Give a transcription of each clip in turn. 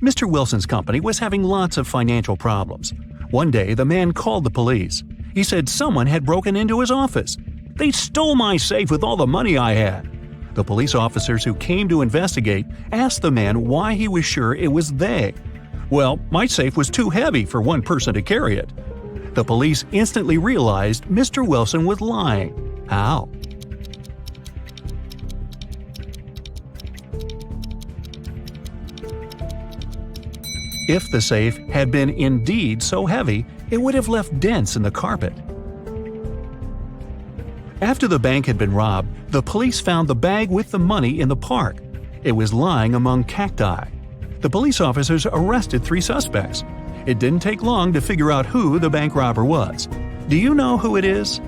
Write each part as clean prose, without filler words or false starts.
Mr. Wilson's company was having lots of financial problems. One day, the man called the police. He said someone had broken into his office. "They stole my safe with all the money I had." The police officers who came to investigate asked the man why he was sure it was they. "Well, my safe was too heavy for one person to carry it." The police instantly realized Mr. Wilson was lying. How? If the safe had been indeed so heavy, it would have left dents in the carpet. After the bank had been robbed, the police found the bag with the money in the park. It was lying among cacti. The police officers arrested 3 suspects. It didn't take long to figure out who the bank robber was. Do you know who it is?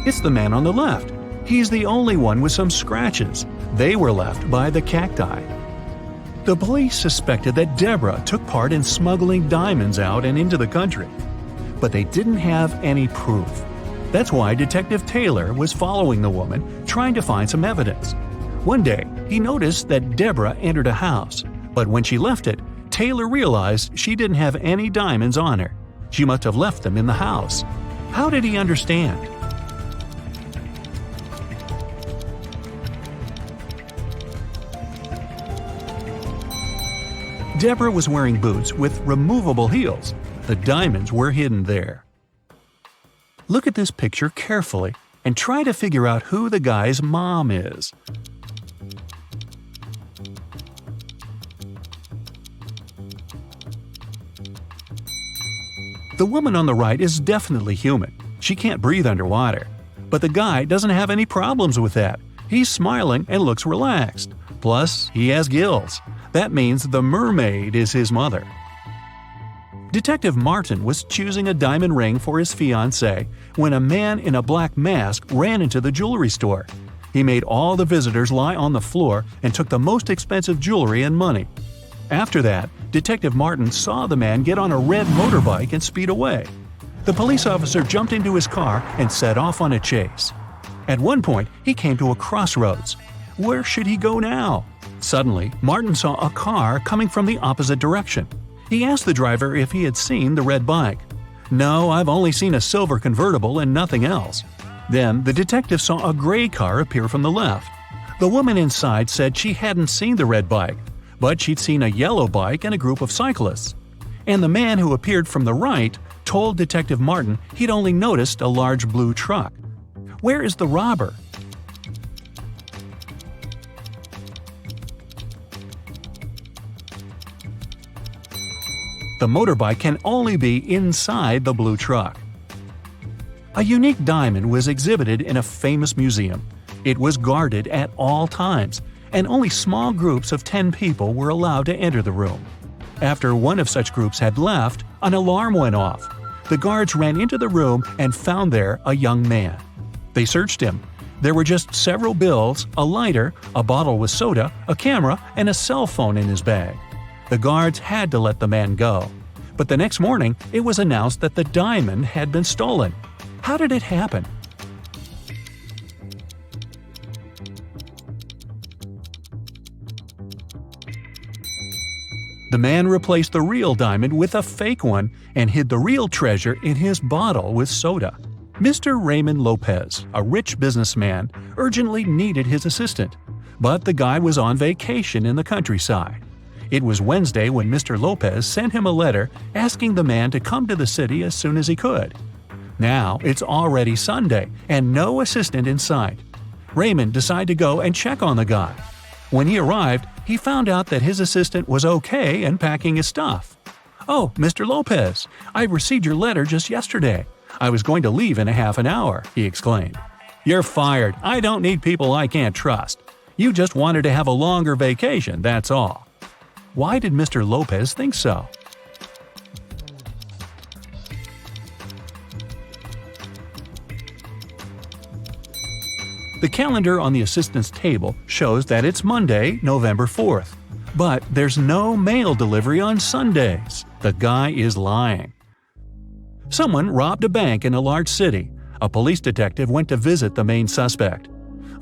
It's the man on the left. He's the only one with some scratches. They were left by the cacti. The police suspected that Deborah took part in smuggling diamonds out and into the country. But they didn't have any proof. That's why Detective Taylor was following the woman, trying to find some evidence. One day, he noticed that Deborah entered a house, but when she left it, Taylor realized she didn't have any diamonds on her. She must have left them in the house. How did he understand? Deborah was wearing boots with removable heels. The diamonds were hidden there. Look at this picture carefully and try to figure out who the guy's mom is. The woman on the right is definitely human. She can't breathe underwater. But the guy doesn't have any problems with that. He's smiling and looks relaxed. Plus, he has gills. That means the mermaid is his mother. Detective Martin was choosing a diamond ring for his fiancée when a man in a black mask ran into the jewelry store. He made all the visitors lie on the floor and took the most expensive jewelry and money. After that, Detective Martin saw the man get on a red motorbike and speed away. The police officer jumped into his car and set off on a chase. At one point, he came to a crossroads. Where should he go now? Suddenly, Martin saw a car coming from the opposite direction. He asked the driver if he had seen the red bike. "No, I've only seen a silver convertible and nothing else." Then the detective saw a gray car appear from the left. The woman inside said she hadn't seen the red bike, but she'd seen a yellow bike and a group of cyclists. And the man who appeared from the right told Detective Martin he'd only noticed a large blue truck. Where is the robber? The motorbike can only be inside the blue truck. A unique diamond was exhibited in a famous museum. It was guarded at all times, and only small groups of 10 people were allowed to enter the room. After one of such groups had left, an alarm went off. The guards ran into the room and found there a young man. They searched him. There were just several bills, a lighter, a bottle with soda, a camera, and a cell phone in his bag. The guards had to let the man go. But the next morning, it was announced that the diamond had been stolen. How did it happen? The man replaced the real diamond with a fake one and hid the real treasure in his bottle with soda. Mr. Raymond Lopez, a rich businessman, urgently needed his assistant, but the guy was on vacation in the countryside. It was Wednesday when Mr. Lopez sent him a letter asking the man to come to the city as soon as he could. Now it's already Sunday and no assistant in sight. Raymond decided to go and check on the guy. When he arrived, he found out that his assistant was okay and packing his stuff. "Oh, Mr. Lopez, I received your letter just yesterday. I was going to leave in a half an hour," he exclaimed. "You're fired. I don't need people I can't trust. You just wanted to have a longer vacation, that's all." Why did Mr. Lopez think so? The calendar on the assistant's table shows that it's Monday, November 4th. But there's no mail delivery on Sundays. The guy is lying. Someone robbed a bank in a large city. A police detective went to visit the main suspect.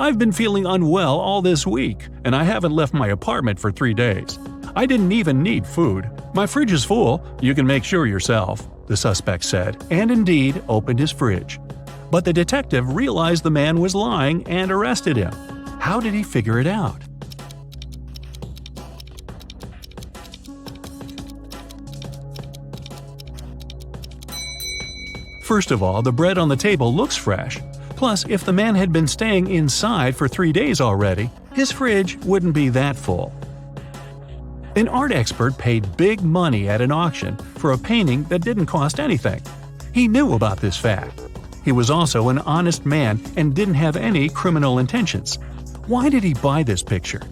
"I've been feeling unwell all this week, and I haven't left my apartment for 3 days. I didn't even need food. My fridge is full, you can make sure yourself," the suspect said, and indeed opened his fridge. But the detective realized the man was lying and arrested him. How did he figure it out? First of all, the bread on the table looks fresh. Plus, if the man had been staying inside for 3 days already, his fridge wouldn't be that full. An art expert paid big money at an auction for a painting that didn't cost anything. He knew about this fact. He was also an honest man and didn't have any criminal intentions. Why did he buy this picture?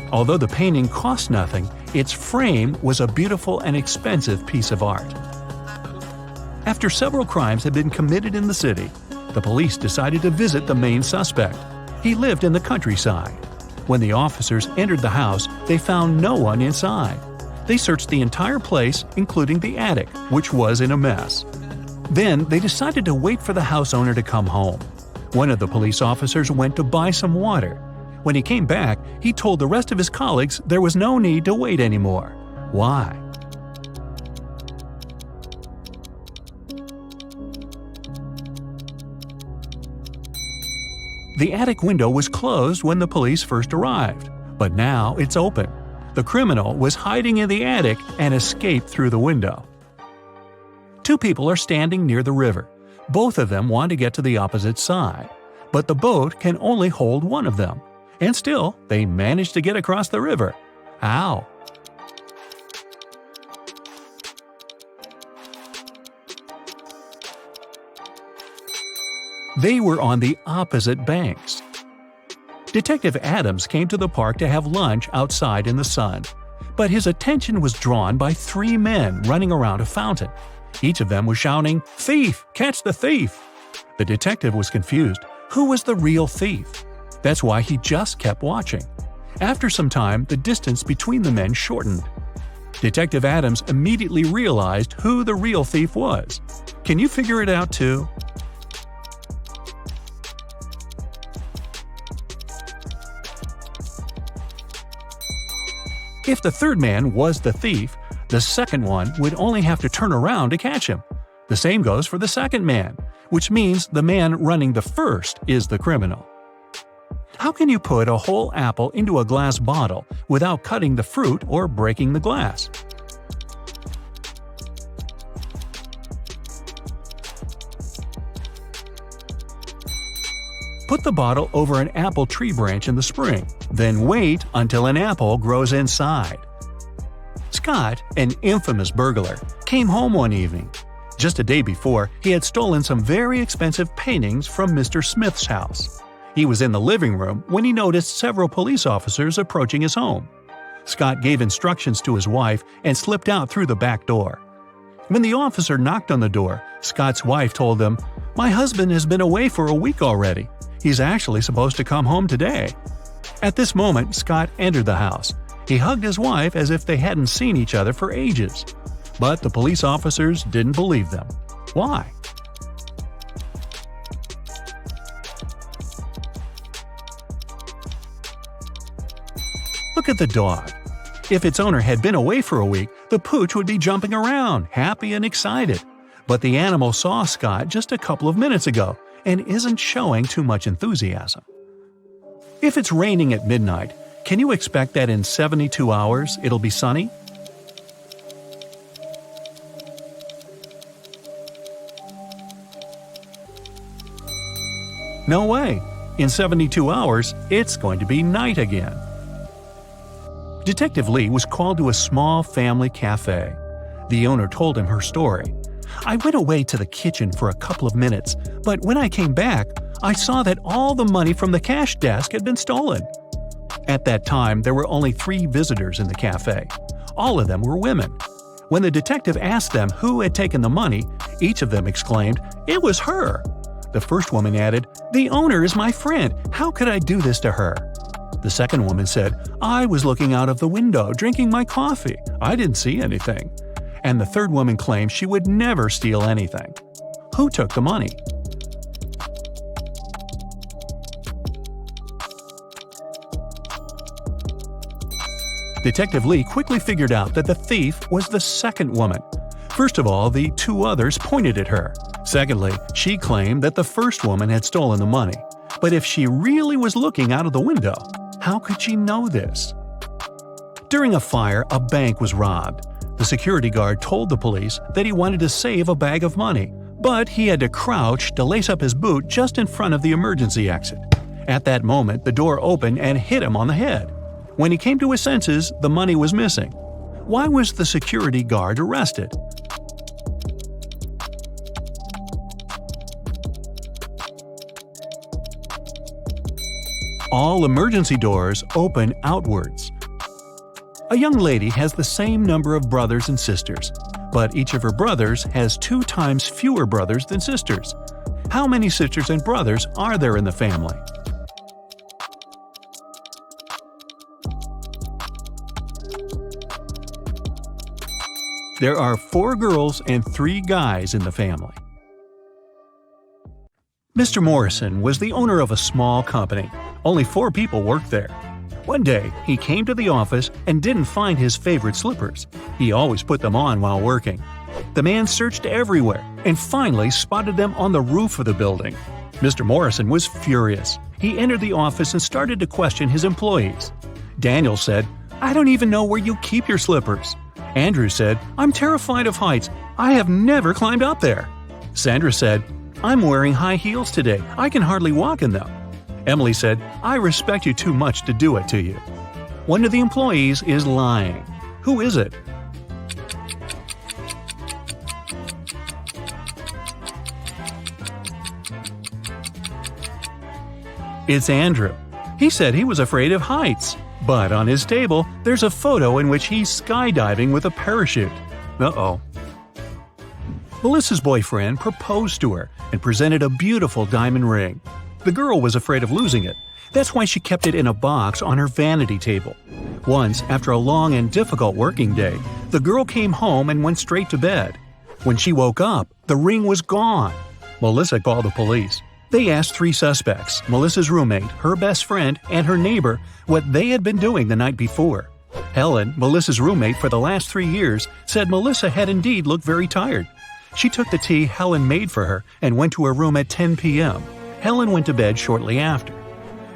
Although the painting cost nothing, its frame was a beautiful and expensive piece of art. After several crimes had been committed in the city, the police decided to visit the main suspect. He lived in the countryside. When the officers entered the house, they found no one inside. They searched the entire place, including the attic, which was in a mess. Then they decided to wait for the house owner to come home. One of the police officers went to buy some water. When he came back, he told the rest of his colleagues there was no need to wait anymore. Why? The attic window was closed when the police first arrived, but now it's open. The criminal was hiding in the attic and escaped through the window. Two people are standing near the river. Both of them want to get to the opposite side, but the boat can only hold one of them. And still, they manage to get across the river. How? They were on the opposite banks. Detective Adams came to the park to have lunch outside in the sun, but his attention was drawn by 3 men running around a fountain. Each of them was shouting, "Thief! Catch the thief!" The detective was confused. Who was the real thief? That's why he just kept watching. After some time, the distance between the men shortened. Detective Adams immediately realized who the real thief was. Can you figure it out too? If the third man was the thief, the second one would only have to turn around to catch him. The same goes for the second man, which means the man running the first is the criminal. How can you put a whole apple into a glass bottle without cutting the fruit or breaking the glass? Put the bottle over an apple tree branch in the spring, then wait until an apple grows inside. Scott, an infamous burglar, came home one evening. Just a day before, he had stolen some very expensive paintings from Mr. Smith's house. He was in the living room when he noticed several police officers approaching his home. Scott gave instructions to his wife and slipped out through the back door. When the officer knocked on the door, Scott's wife told them, "My husband has been away for a week already. He's actually supposed to come home today." At this moment, Scott entered the house. He hugged his wife as if they hadn't seen each other for ages. But the police officers didn't believe them. Why? Look at the dog. If its owner had been away for a week, the pooch would be jumping around, happy and excited. But the animal saw Scott just a couple of minutes ago and isn't showing too much enthusiasm. If it's raining at midnight, can you expect that in 72 hours it'll be sunny? No way. In 72 hours, it's going to be night again. Detective Lee was called to a small family cafe. The owner told him her story. "I went away to the kitchen for a couple of minutes, but when I came back, I saw that all the money from the cash desk had been stolen." At that time, there were only 3 visitors in the cafe. All of them were women. When the detective asked them who had taken the money, each of them exclaimed, "It was her." The first woman added, "The owner is my friend. How could I do this to her?" The second woman said, "I was looking out of the window, drinking my coffee. I didn't see anything." And the third woman claimed she would never steal anything. Who took the money? Detective Lee quickly figured out that the thief was the second woman. First of all, the two others pointed at her. Secondly, she claimed that the first woman had stolen the money. But if she really was looking out of the window, how could she know this? During a fire, a bank was robbed. The security guard told the police that he wanted to save a bag of money, but he had to crouch to lace up his boot just in front of the emergency exit. At that moment, the door opened and hit him on the head. When he came to his senses, the money was missing. Why was the security guard arrested? All emergency doors open outwards. A young lady has the same number of brothers and sisters, but each of her brothers has 2 times fewer brothers than sisters. How many sisters and brothers are there in the family? There are 4 girls and 3 guys in the family. Mr. Morrison was the owner of a small company. Only 4 people worked there. One day, he came to the office and didn't find his favorite slippers. He always put them on while working. The man searched everywhere and finally spotted them on the roof of the building. Mr. Morrison was furious. He entered the office and started to question his employees. Daniel said, "I don't even know where you keep your slippers." Andrew said, "I'm terrified of heights. I have never climbed up there." Sandra said, "I'm wearing high heels today. I can hardly walk in them." Emily said, "I respect you too much to do it to you." One of the employees is lying. Who is it? It's Andrew. He said he was afraid of heights. But on his table, there's a photo in which he's skydiving with a parachute. Uh-oh. Melissa's boyfriend proposed to her and presented a beautiful diamond ring. The girl was afraid of losing it. That's why she kept it in a box on her vanity table. Once, after a long and difficult working day, the girl came home and went straight to bed. When she woke up, the ring was gone. Melissa called the police. They asked 3 suspects, Melissa's roommate, her best friend, and her neighbor, what they had been doing the night before. Helen, Melissa's roommate for the last 3 years, said Melissa had indeed looked very tired. She took the tea Helen made for her and went to her room at 10 p.m. Helen went to bed shortly after.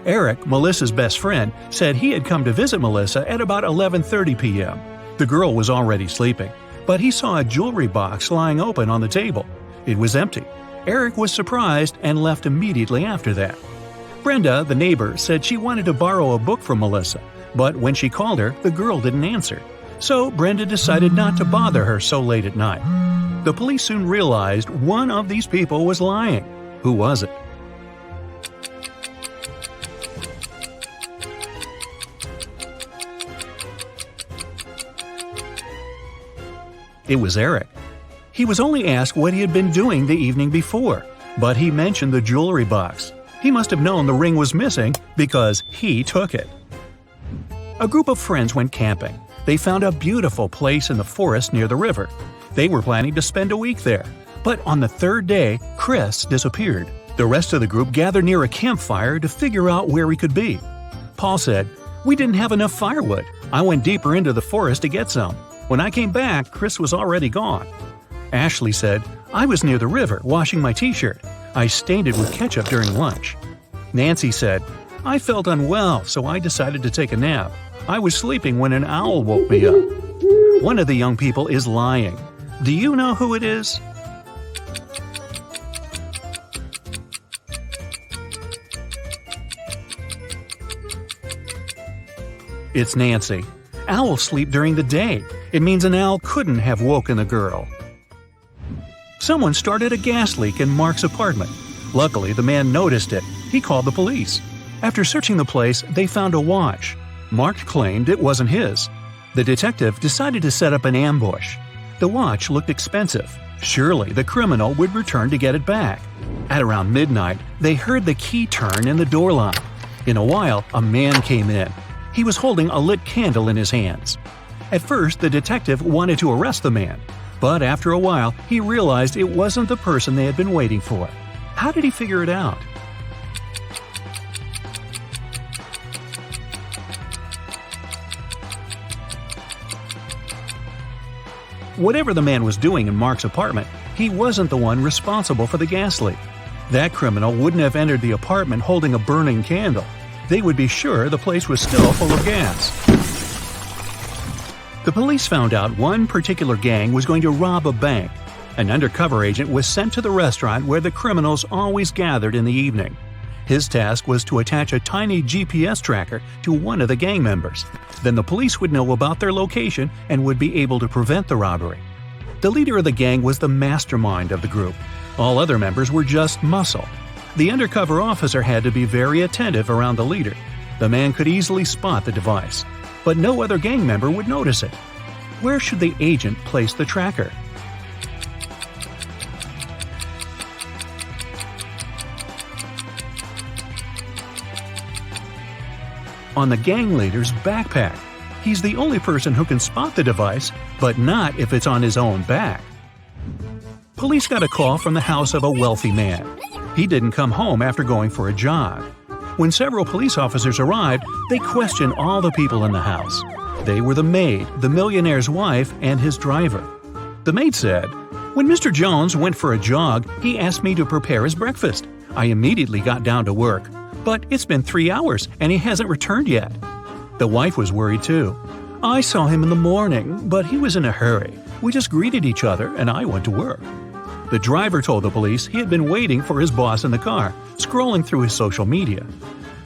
Eric, Melissa's best friend, said he had come to visit Melissa at about 11:30 p.m. The girl was already sleeping, but he saw a jewelry box lying open on the table. It was empty. Eric was surprised and left immediately after that. Brenda, the neighbor, said she wanted to borrow a book from Melissa, but when she called her, the girl didn't answer. So Brenda decided not to bother her so late at night. The police soon realized one of these people was lying. Who was it? It was Eric. He was only asked what he had been doing the evening before, but he mentioned the jewelry box. He must have known the ring was missing because he took it. A group of friends went camping. They found a beautiful place in the forest near the river. They were planning to spend a week there, but on the 3rd day, Chris disappeared. The rest of the group gathered near a campfire to figure out where he could be. Paul said, "We didn't have enough firewood. I went deeper into the forest to get some. When I came back, Chris was already gone." Ashley said, "I was near the river washing my t-shirt. I stained it with ketchup during lunch." Nancy said, "I felt unwell, so I decided to take a nap. I was sleeping when an owl woke me up." One of the young people is lying. Do you know who it is? It's Nancy. Owls sleep during the day. It means an owl couldn't have woken the girl. Someone started a gas leak in Mark's apartment. Luckily, the man noticed it. He called the police. After searching the place, they found a watch. Mark claimed it wasn't his. The detective decided to set up an ambush. The watch looked expensive. Surely the criminal would return to get it back. At around midnight, they heard the key turn in the door lock. In a while, a man came in. He was holding a lit candle in his hands. At first, the detective wanted to arrest the man, but after a while, he realized it wasn't the person they had been waiting for. How did he figure it out? Whatever the man was doing in Mark's apartment, he wasn't the one responsible for the gas leak. That criminal wouldn't have entered the apartment holding a burning candle. They would be sure the place was still full of gas. The police found out one particular gang was going to rob a bank. An undercover agent was sent to the restaurant where the criminals always gathered in the evening. His task was to attach a tiny GPS tracker to one of the gang members. Then the police would know about their location and would be able to prevent the robbery. The leader of the gang was the mastermind of the group. All other members were just muscle. The undercover officer had to be very attentive around the leader. The man could easily spot the device, but no other gang member would notice it. Where should the agent place the tracker? On the gang leader's backpack. He's the only person who can spot the device, but not if it's on his own back. Police got a call from the house of a wealthy man. He didn't come home after going for a jog. When several police officers arrived, they questioned all the people in the house. They were the maid, the millionaire's wife, and his driver. The maid said, "When Mr. Jones went for a jog, he asked me to prepare his breakfast. I immediately got down to work. But it's been 3 hours and he hasn't returned yet." The wife was worried too. "I saw him in the morning, but he was in a hurry. We just greeted each other and I went to work." The driver told the police he had been waiting for his boss in the car, scrolling through his social media.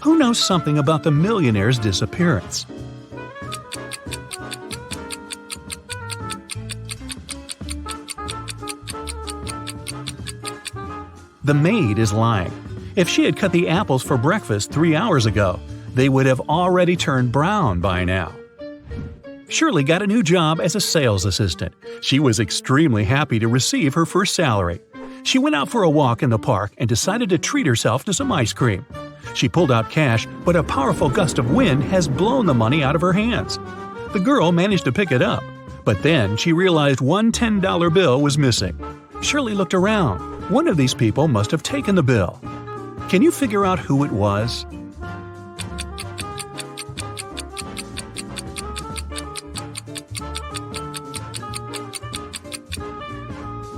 Who knows something about the millionaire's disappearance? The maid is lying. If she had cut the apples for breakfast 3 hours ago, they would have already turned brown by now. Shirley got a new job as a sales assistant. She was extremely happy to receive her first salary. She went out for a walk in the park and decided to treat herself to some ice cream. She pulled out cash, but a powerful gust of wind has blown the money out of her hands. The girl managed to pick it up, but then she realized one $10 bill was missing. Shirley looked around. One of these people must have taken the bill. Can you figure out who it was?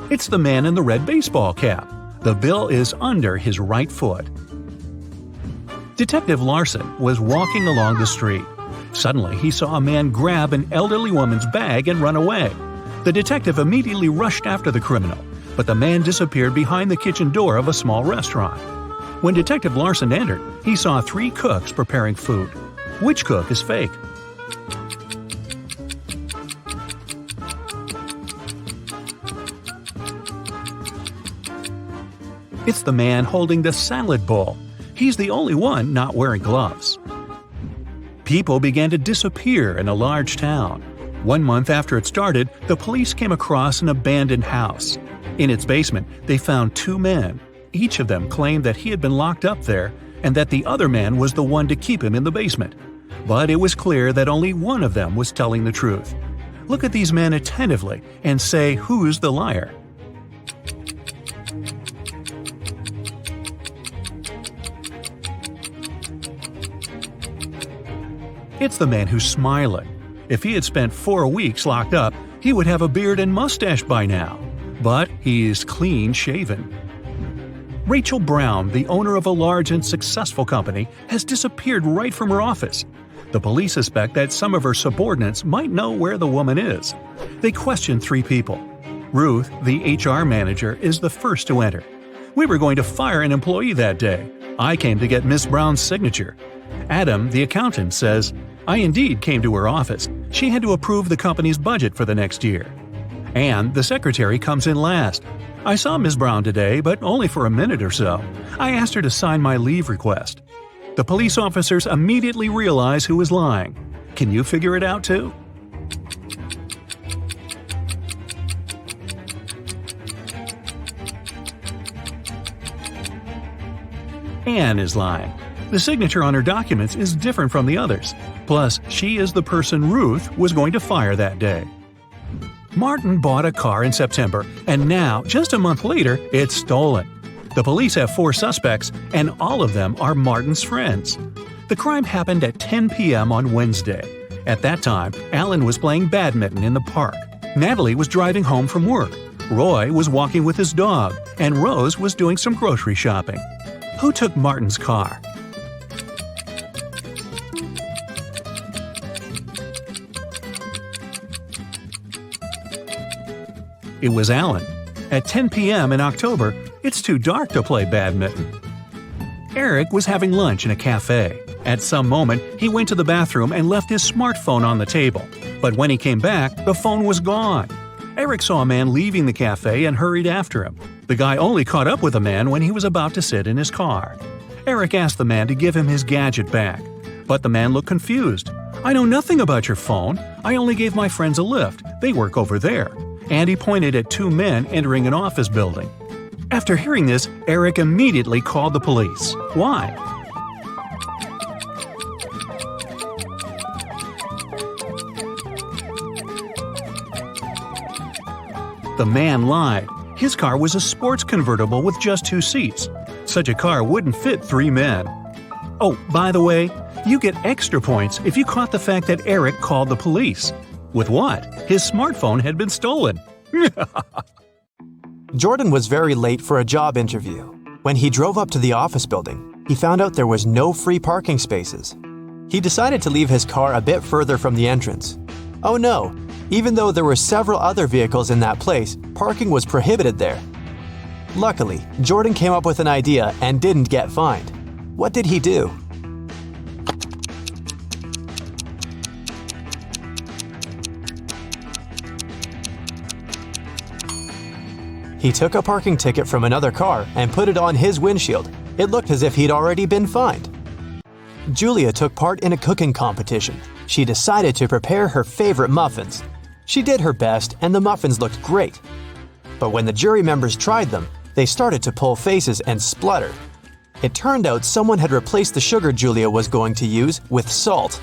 It's the man in the red baseball cap. The bill is under his right foot. Detective Larson was walking along the street. Suddenly, he saw a man grab an elderly woman's bag and run away. The detective immediately rushed after the criminal, but the man disappeared behind the kitchen door of a small restaurant. When Detective Larson entered, he saw 3 cooks preparing food. Which cook is fake? It's the man holding the salad bowl. He's the only one not wearing gloves. People began to disappear in a large town. 1 month after it started, the police came across an abandoned house. In its basement, they found 2 men. Each of them claimed that he had been locked up there and that the other man was the one to keep him in the basement. But it was clear that only one of them was telling the truth. Look at these men attentively and say who's the liar. It's the man who's smiling. If he had spent 4 weeks locked up, he would have a beard and mustache by now. But he is clean-shaven. Rachel Brown, the owner of a large and successful company, has disappeared right from her office. The police suspect that some of her subordinates might know where the woman is. They question 3 people. Ruth, the HR manager, is the first to enter. "We were going to fire an employee that day. I came to get Miss Brown's signature." Adam, the accountant, says, "I indeed came to her office. She had to approve the company's budget for the next year." Anne, the secretary, comes in last. "I saw Ms. Brown today, but only for a minute or so. I asked her to sign my leave request." The police officers immediately realize who is lying. Can you figure it out too? Anne is lying. The signature on her documents is different from the others. Plus, she is the person Ruth was going to fire that day. Martin bought a car in September, and now, just a month later, it's stolen. The police have 4 suspects, and all of them are Martin's friends. The crime happened at 10 p.m. on Wednesday. At that time, Alan was playing badminton in the park. Natalie was driving home from work. Roy was walking with his dog, and Rose was doing some grocery shopping. Who took Martin's car? It was Alan. At 10 p.m. in October, it's too dark to play badminton. Eric was having lunch in a cafe. At some moment, he went to the bathroom and left his smartphone on the table. But when he came back, the phone was gone. Eric saw a man leaving the cafe and hurried after him. The guy only caught up with the man when he was about to sit in his car. Eric asked the man to give him his gadget back. But the man looked confused. "I know nothing about your phone. I only gave my friends a lift. They work over there." And he pointed at 2 men entering an office building. After hearing this, Eric immediately called the police. Why? The man lied. His car was a sports convertible with just 2 seats. Such a car wouldn't fit 3 men. Oh, by the way, you get extra points if you caught the fact that Eric called the police. With what? His smartphone had been stolen. Jordan was very late for a job interview. When he drove up to the office building, he found out there was no free parking spaces. He decided to leave his car a bit further from the entrance. Oh no! Even though there were several other vehicles in that place, parking was prohibited there. Luckily, Jordan came up with an idea and didn't get fined. What did he do? He took a parking ticket from another car and put it on his windshield. It looked as if he'd already been fined. Julia took part in a cooking competition. She decided to prepare her favorite muffins. She did her best and the muffins looked great. But when the jury members tried them, they started to pull faces and splutter. It turned out someone had replaced the sugar Julia was going to use with salt.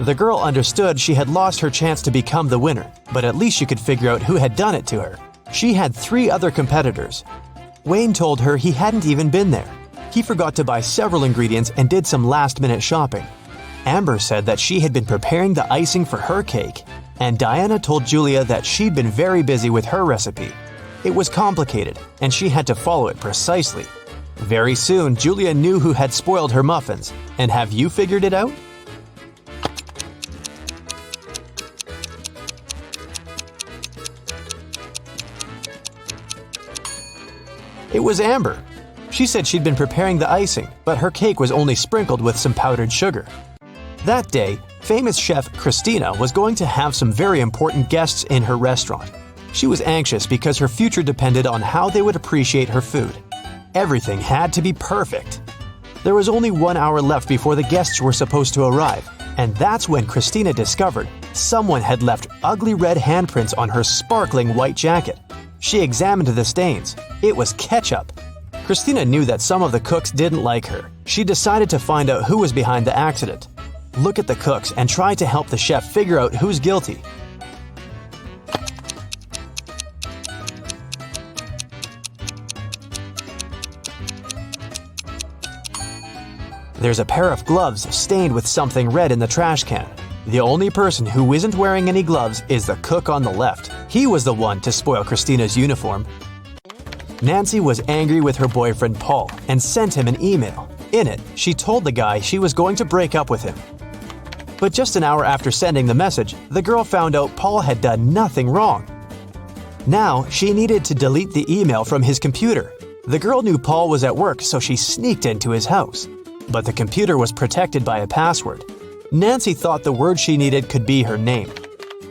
The girl understood she had lost her chance to become the winner, but at least she could figure out who had done it to her. She had 3 other competitors. Wayne told her he hadn't even been there. He forgot to buy several ingredients and did some last-minute shopping. Amber said that she had been preparing the icing for her cake, and Diana told Julia that she'd been very busy with her recipe. It was complicated, and she had to follow it precisely. Very soon, Julia knew who had spoiled her muffins. And have you figured it out? It was Amber. She said she'd been preparing the icing, but her cake was only sprinkled with some powdered sugar. That day, famous chef Christina was going to have some very important guests in her restaurant. She was anxious because her future depended on how they would appreciate her food. Everything had to be perfect. There was only 1 hour left before the guests were supposed to arrive, and that's when Christina discovered someone had left ugly red handprints on her sparkling white jacket. She examined the stains. It was ketchup. Christina knew that some of the cooks didn't like her. She decided to find out who was behind the accident. Look at the cooks and try to help the chef figure out who's guilty. There's a pair of gloves stained with something red in the trash can. The only person who isn't wearing any gloves is the cook on the left. He was the one to spoil Christina's uniform. Nancy was angry with her boyfriend Paul and sent him an email. In it, she told the guy she was going to break up with him. But just an hour after sending the message, the girl found out Paul had done nothing wrong. Now, she needed to delete the email from his computer. The girl knew Paul was at work, so she sneaked into his house. But the computer was protected by a password. Nancy thought the word she needed could be her name.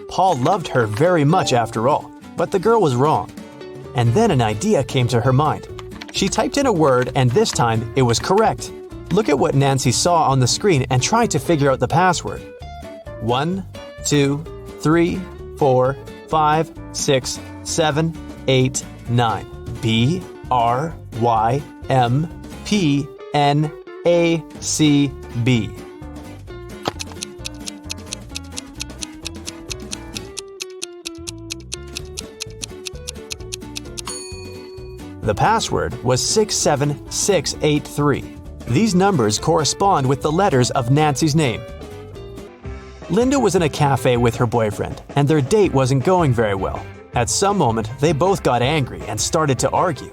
Paul loved her very much after all, but the girl was wrong. And then an idea came to her mind. She typed in a word and this time it was correct. Look at what Nancy saw on the screen and try to figure out the password. 1, 2, 3, 4, 5, 6, 7, 8, 9. B, R, Y, M, P, N, A, C, B. The password was 67683. These numbers correspond with the letters of Nancy's name. Linda was in a cafe with her boyfriend, and their date wasn't going very well. At some moment, they both got angry and started to argue.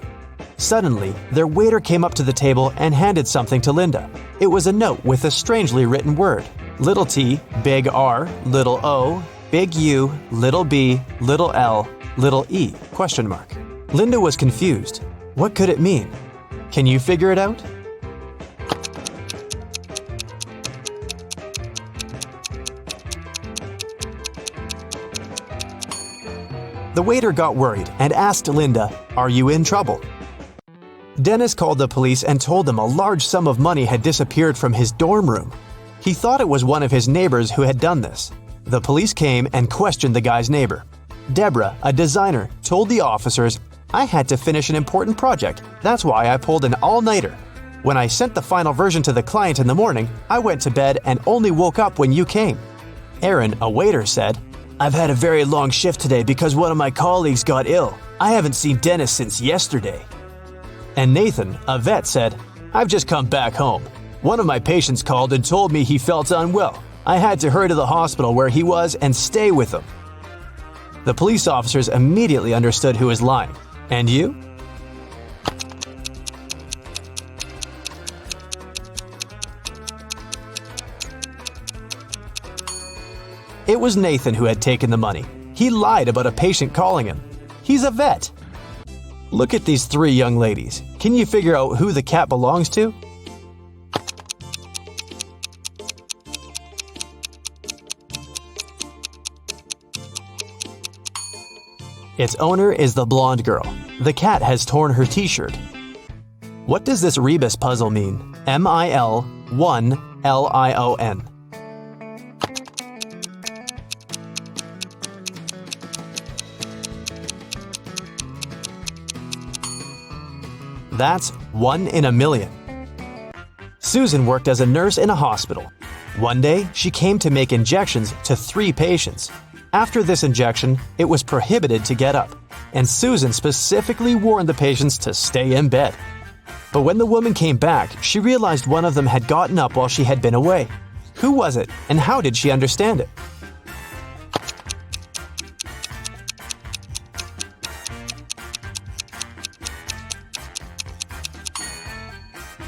Suddenly, their waiter came up to the table and handed something to Linda. It was a note with a strangely written word: little t, big R, little O, big U, little b, little L, little e, question mark. Linda was confused. What could it mean? Can you figure it out? The waiter got worried and asked Linda, "Are you in trouble?" Dennis called the police and told them a large sum of money had disappeared from his dorm room. He thought it was one of his neighbors who had done this. The police came and questioned the guy's neighbor. Deborah, a designer, told the officers, "I had to finish an important project. That's why I pulled an all-nighter. When I sent the final version to the client in the morning, I went to bed and only woke up when you came." Aaron, a waiter, said, "I've had a very long shift today because one of my colleagues got ill. I haven't seen Dennis since yesterday." And Nathan, a vet, said, "I've just come back home. One of my patients called and told me he felt unwell. I had to hurry to the hospital where he was and stay with him." The police officers immediately understood who was lying. And you? It was Nathan who had taken the money. He lied about a patient calling him. He's a vet. Look at these three young ladies. Can you figure out who the cat belongs to? Its owner is the blonde girl. The cat has torn her t-shirt. What does this rebus puzzle mean? MIL1LION. That's 1 in a million. Susan worked as a nurse in a hospital. One day, she came to make injections to 3 patients. After this injection, it was prohibited to get up, and Susan specifically warned the patients to stay in bed. But when the woman came back, she realized one of them had gotten up while she had been away. Who was it, and how did she understand it?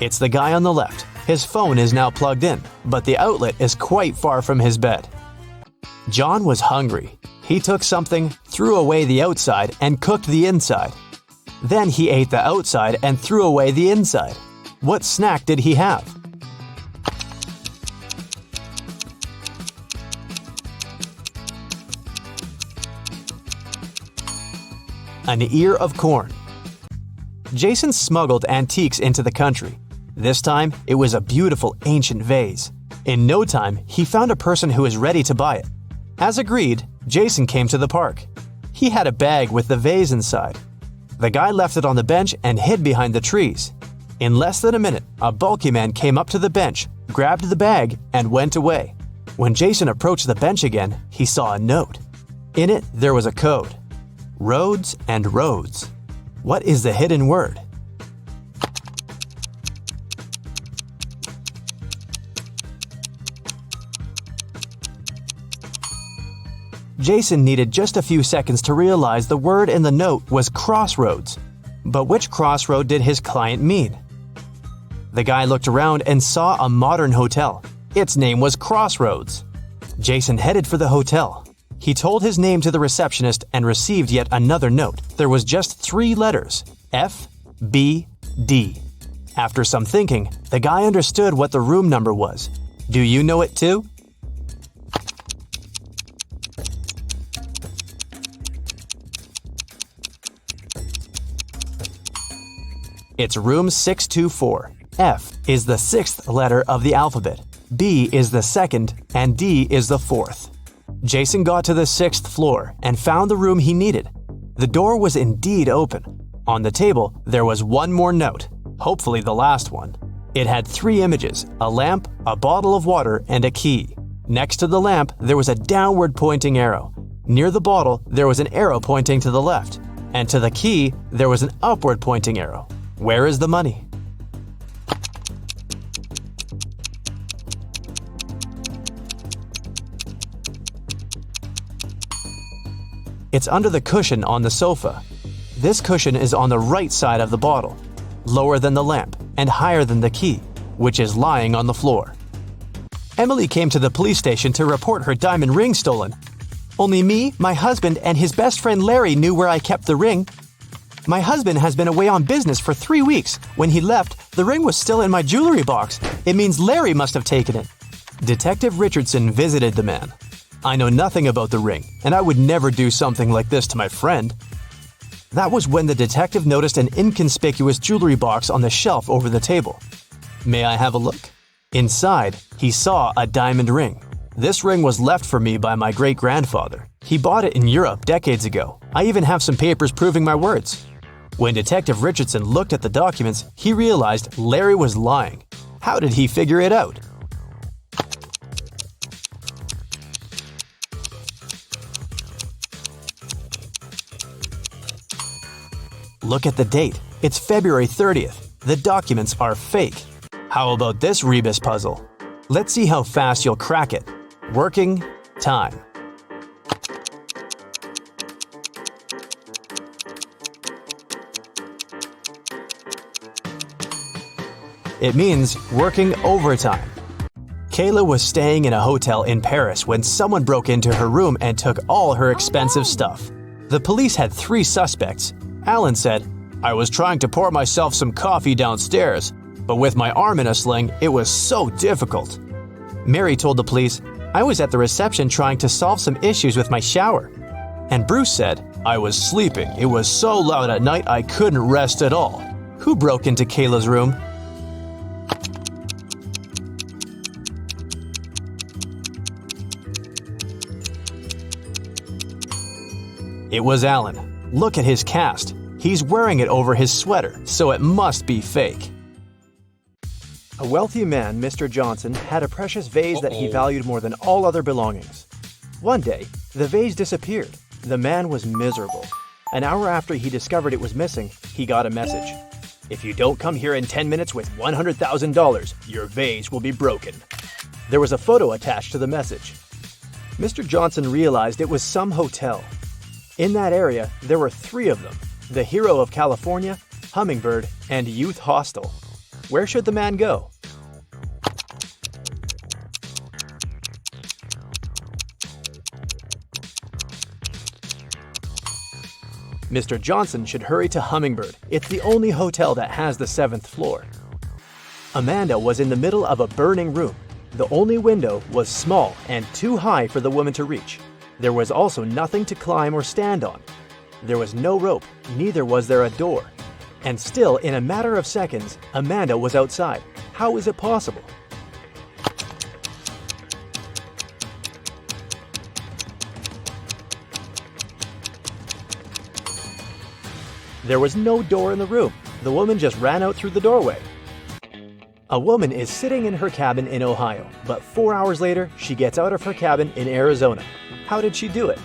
It's the guy on the left. His phone is now plugged in, but the outlet is quite far from his bed. John was hungry. He took something, threw away the outside, and cooked the inside. Then he ate the outside and threw away the inside. What snack did he have? An ear of corn. Jason smuggled antiques into the country. This time, it was a beautiful ancient vase. In no time, he found a person who was ready to buy it. As agreed, Jason came to the park. He had a bag with the vase inside. The guy left it on the bench and hid behind the trees. In less than a minute, a bulky man came up to the bench, grabbed the bag, and went away. When Jason approached the bench again, he saw a note. In it, there was a code. Roads and roads. What is the hidden word? Jason needed just a few seconds to realize the word in the note was crossroads. But which crossroad did his client mean? The guy looked around and saw a modern hotel. Its name was Crossroads. Jason headed for the hotel. He told his name to the receptionist and received yet another note. There was just 3 letters: F, B, D. After some thinking, the guy understood what the room number was. Do you know it too? It's room 624. F is the 6th letter of the alphabet, B is the 2nd, and D is the 4th. Jason got to the 6th floor and found the room he needed. The door was indeed open. On the table, there was one more note, hopefully the last one. It had 3 images: a lamp, a bottle of water, and a key. Next to the lamp, there was a downward pointing arrow. Near the bottle, there was an arrow pointing to the left. And to the key, there was an upward pointing arrow. Where is the money? It's under the cushion on the sofa. This cushion is on the right side of the bottle, lower than the lamp, and higher than the key, which is lying on the floor. Emily came to the police station to report her diamond ring stolen. Only me, my husband, and his best friend Larry knew where I kept the ring. My husband has been away on business for 3 weeks. When he left, the ring was still in my jewelry box. It means Larry must have taken it. Detective Richardson visited the man. I know nothing about the ring, and I would never do something like this to my friend. That was when the detective noticed an inconspicuous jewelry box on the shelf over the table. May I have a look? Inside, he saw a diamond ring. This ring was left for me by my great-grandfather. He bought it in Europe decades ago. I even have some papers proving my words. When Detective Richardson looked at the documents, he realized Larry was lying. How did he figure it out? Look at the date. It's February 30th. The documents are fake. How about this rebus puzzle? Let's see how fast you'll crack it. Working time. It means working overtime. Kayla was staying in a hotel in Paris when someone broke into her room and took all her expensive stuff. The police had 3 suspects. Alan said, "I was trying to pour myself some coffee downstairs, but with my arm in a sling, it was so difficult." Mary told the police, "I was at the reception trying to solve some issues with my shower." And Bruce said, "I was sleeping. It was so loud at night I couldn't rest at all." Who broke into Kayla's room? It was Alan. Look at his cast. He's wearing it over his sweater, so it must be fake. A wealthy man, Mr. Johnson, had a precious vase that he valued more than all other belongings. One day, the vase disappeared. The man was miserable. An hour after he discovered it was missing, he got a message. "If you don't come here in 10 minutes with $100,000, your vase will be broken." There was a photo attached to the message. Mr. Johnson realized it was some hotel. In that area, there were 3 of them: the Hero of California, Hummingbird, and Youth Hostel. Where should the man go? Mr. Johnson should hurry to Hummingbird. It's the only hotel that has the 7th floor. Amanda was in the middle of a burning room. The only window was small and too high for the woman to reach. There was also nothing to climb or stand on. There was no rope, neither was there a door. And still, in a matter of seconds, Amanda was outside. How is it possible? There was no door in the room. The woman just ran out through the doorway. A woman is sitting in her cabin in Ohio, but 4 hours later, she gets out of her cabin in Arizona. How did she do it?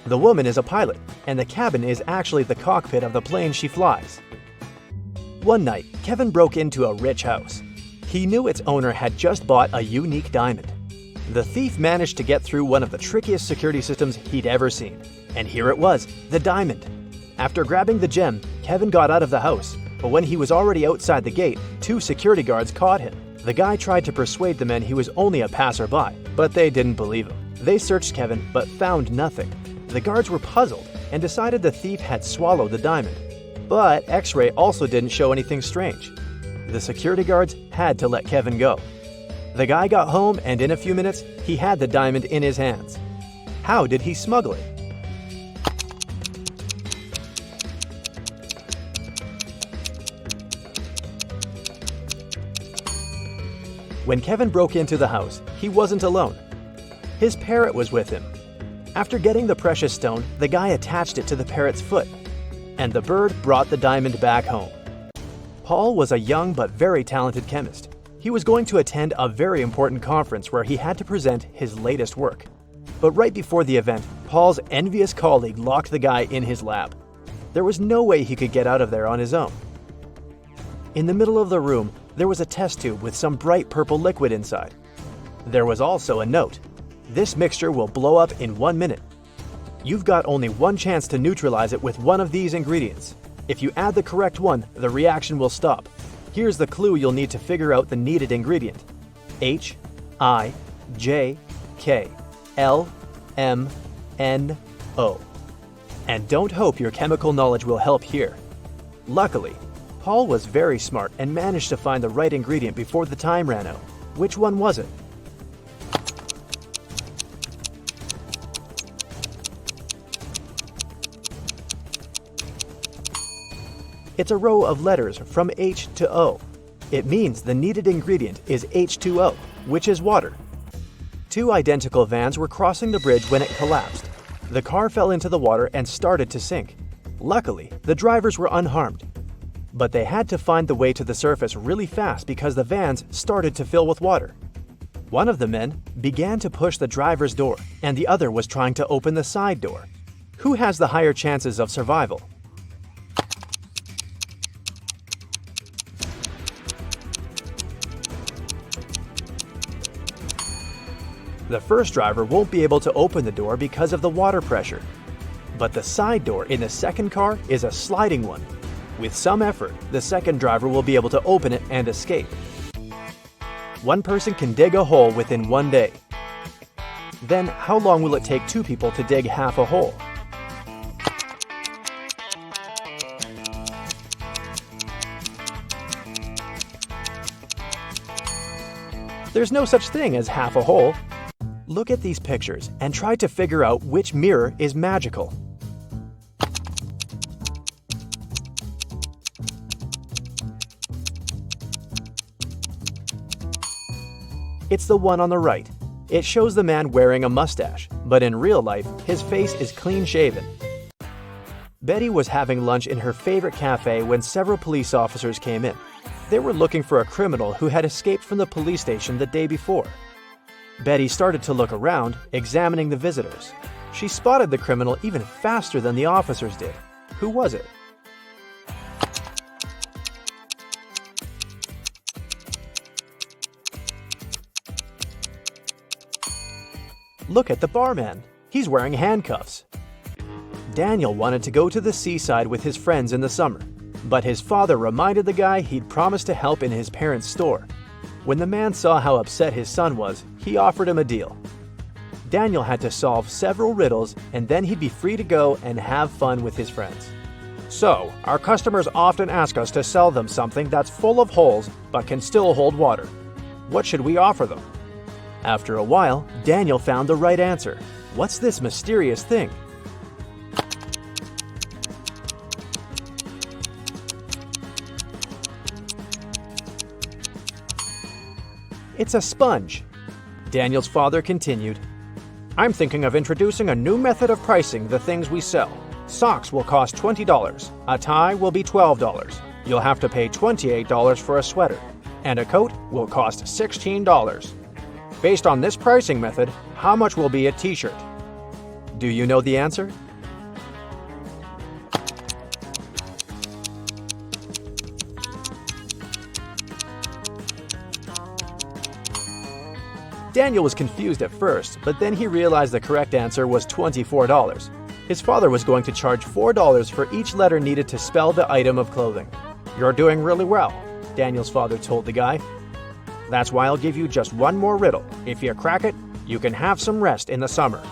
The woman is a pilot, and the cabin is actually the cockpit of the plane she flies. One night, Kevin broke into a rich house. He knew its owner had just bought a unique diamond. The thief managed to get through one of the trickiest security systems he'd ever seen. And here it was, the diamond. After grabbing the gem, Kevin got out of the house, but when he was already outside the gate, 2 security guards caught him. The guy tried to persuade the men he was only a passerby, but they didn't believe him. They searched Kevin, but found nothing. The guards were puzzled and decided the thief had swallowed the diamond. But X-ray also didn't show anything strange. The security guards had to let Kevin go. The guy got home, and in a few minutes, he had the diamond in his hands. How did he smuggle it? When Kevin broke into the house, he wasn't alone. His parrot was with him. After getting the precious stone, the guy attached it to the parrot's foot, and the bird brought the diamond back home. Paul was a young but very talented chemist. He was going to attend a very important conference where he had to present his latest work. But right before the event, Paul's envious colleague locked the guy in his lab. There was no way he could get out of there on his own. In the middle of the room, there was a test tube with some bright purple liquid inside. There was also a note. This mixture will blow up in 1 minute. You've got only one chance to neutralize it with one of these ingredients. If you add the correct one, the reaction will stop. Here's the clue you'll need to figure out the needed ingredient. H, I, J, K, L, M, N, O. And don't hope your chemical knowledge will help here. Luckily, Paul was very smart and managed to find the right ingredient before the time ran out. Which one was it? It's a row of letters from H to O. It means the needed ingredient is H2O, which is water. Two identical vans were crossing the bridge when it collapsed. The car fell into the water and started to sink. Luckily, the drivers were unharmed. But they had to find the way to the surface really fast because the vans started to fill with water. One of the men began to push the driver's door, and the other was trying to open the side door. Who has the higher chances of survival? The first driver won't be able to open the door because of the water pressure. But the side door in the second car is a sliding one. With some effort, the second driver will be able to open it and escape. One person can dig a hole within 1 day. Then, how long will it take two people to dig half a hole? There's no such thing as half a hole. Look at these pictures and try to figure out which mirror is magical. It's the one on the right. It shows the man wearing a mustache, but in real life, his face is clean-shaven. Betty was having lunch in her favorite cafe when several police officers came in. They were looking for a criminal who had escaped from the police station the day before. Betty started to look around, examining the visitors. She spotted the criminal even faster than the officers did. Who was it? Look at the barman. He's wearing handcuffs. Daniel wanted to go to the seaside with his friends in the summer, but his father reminded the guy he'd promised to help in his parents' store. When the man saw how upset his son was, he offered him a deal. Daniel had to solve several riddles, and then he'd be free to go and have fun with his friends. So, our customers often ask us to sell them something that's full of holes but can still hold water. What should we offer them? After a while, Daniel found the right answer. What's this mysterious thing? It's a sponge. Daniel's father continued, I'm thinking of introducing a new method of pricing the things we sell. Socks will cost $20. A tie will be $12. You'll have to pay $28 for a sweater. And a coat will cost $16. Based on this pricing method, how much will be a t-shirt? Do you know the answer? Daniel was confused at first, but then he realized the correct answer was $24. His father was going to charge $4 for each letter needed to spell the item of clothing. You're doing really well, Daniel's father told the guy. That's why I'll give you just one more riddle. If you crack it, you can have some rest in the summer.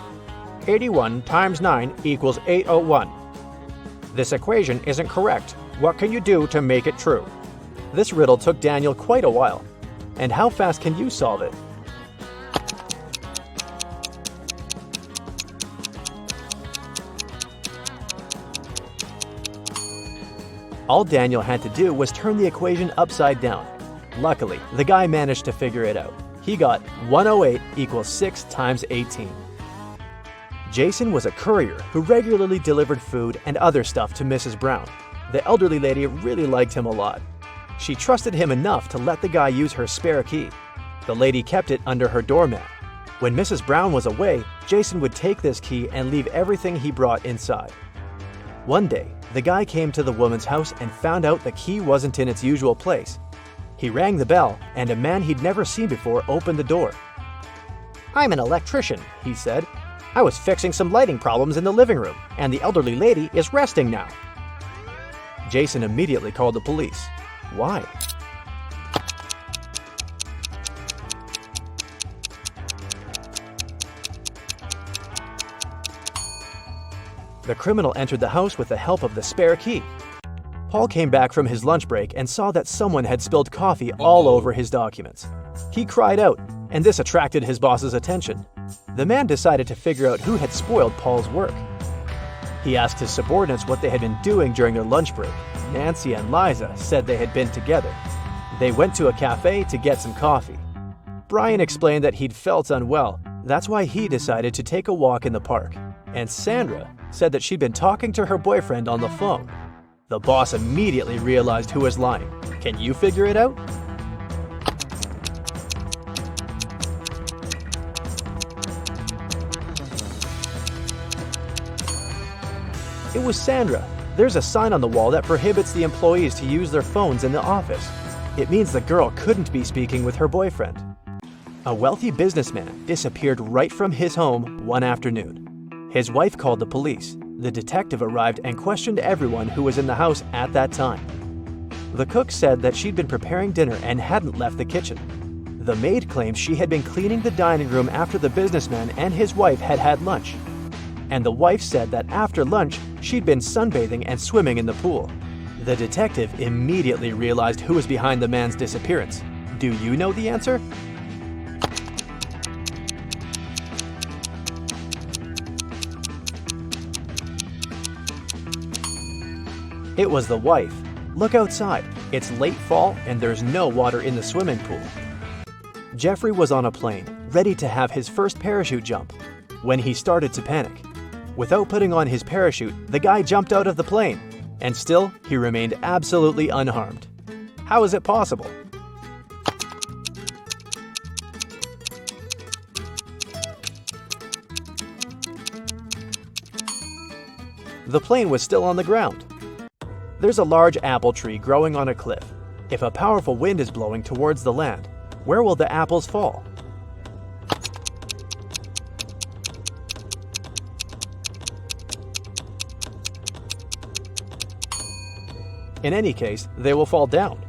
81 times 9 equals 801. This equation isn't correct. What can you do to make it true? This riddle took Daniel quite a while. And how fast can you solve it? All Daniel had to do was turn the equation upside down. Luckily, the guy managed to figure it out. He got 108 equals 6 times 18. Jason was a courier who regularly delivered food and other stuff to Mrs. Brown. The elderly lady really liked him a lot. She trusted him enough to let the guy use her spare key. The lady kept it under her doormat. When Mrs. Brown was away, Jason would take this key and leave everything he brought inside. One day, the guy came to the woman's house and found out the key wasn't in its usual place. He rang the bell, and a man he'd never seen before opened the door. "I'm an electrician," he said. "I was fixing some lighting problems in the living room, and the elderly lady is resting now." Jason immediately called the police. Why? The criminal entered the house with the help of the spare key. Paul came back from his lunch break and saw that someone had spilled coffee all over his documents. He cried out, and this attracted his boss's attention. The man decided to figure out who had spoiled Paul's work. He asked his subordinates what they had been doing during their lunch break. Nancy and Liza said they had been together. They went to a cafe to get some coffee. Brian explained that he'd felt unwell. That's why he decided to take a walk in the park. And Sandra said that she'd been talking to her boyfriend on the phone. The boss immediately realized who was lying. Can you figure it out? It was Sandra. There's a sign on the wall that prohibits the employees to use their phones in the office. It means the girl couldn't be speaking with her boyfriend. A wealthy businessman disappeared right from his home one afternoon. His wife called the police. The detective arrived and questioned everyone who was in the house at that time. The cook said that she'd been preparing dinner and hadn't left the kitchen. The maid claimed she had been cleaning the dining room after the businessman and his wife had had lunch. And the wife said that after lunch, she'd been sunbathing and swimming in the pool. The detective immediately realized who was behind the man's disappearance. Do you know the answer? It was the wife. Look outside. It's late fall and there's no water in the swimming pool. Jeffrey was on a plane, ready to have his first parachute jump, when he started to panic. Without putting on his parachute, the guy jumped out of the plane, and still, he remained absolutely unharmed. How is it possible? The plane was still on the ground. There's a large apple tree growing on a cliff. If a powerful wind is blowing towards the land, where will the apples fall? In any case, they will fall down.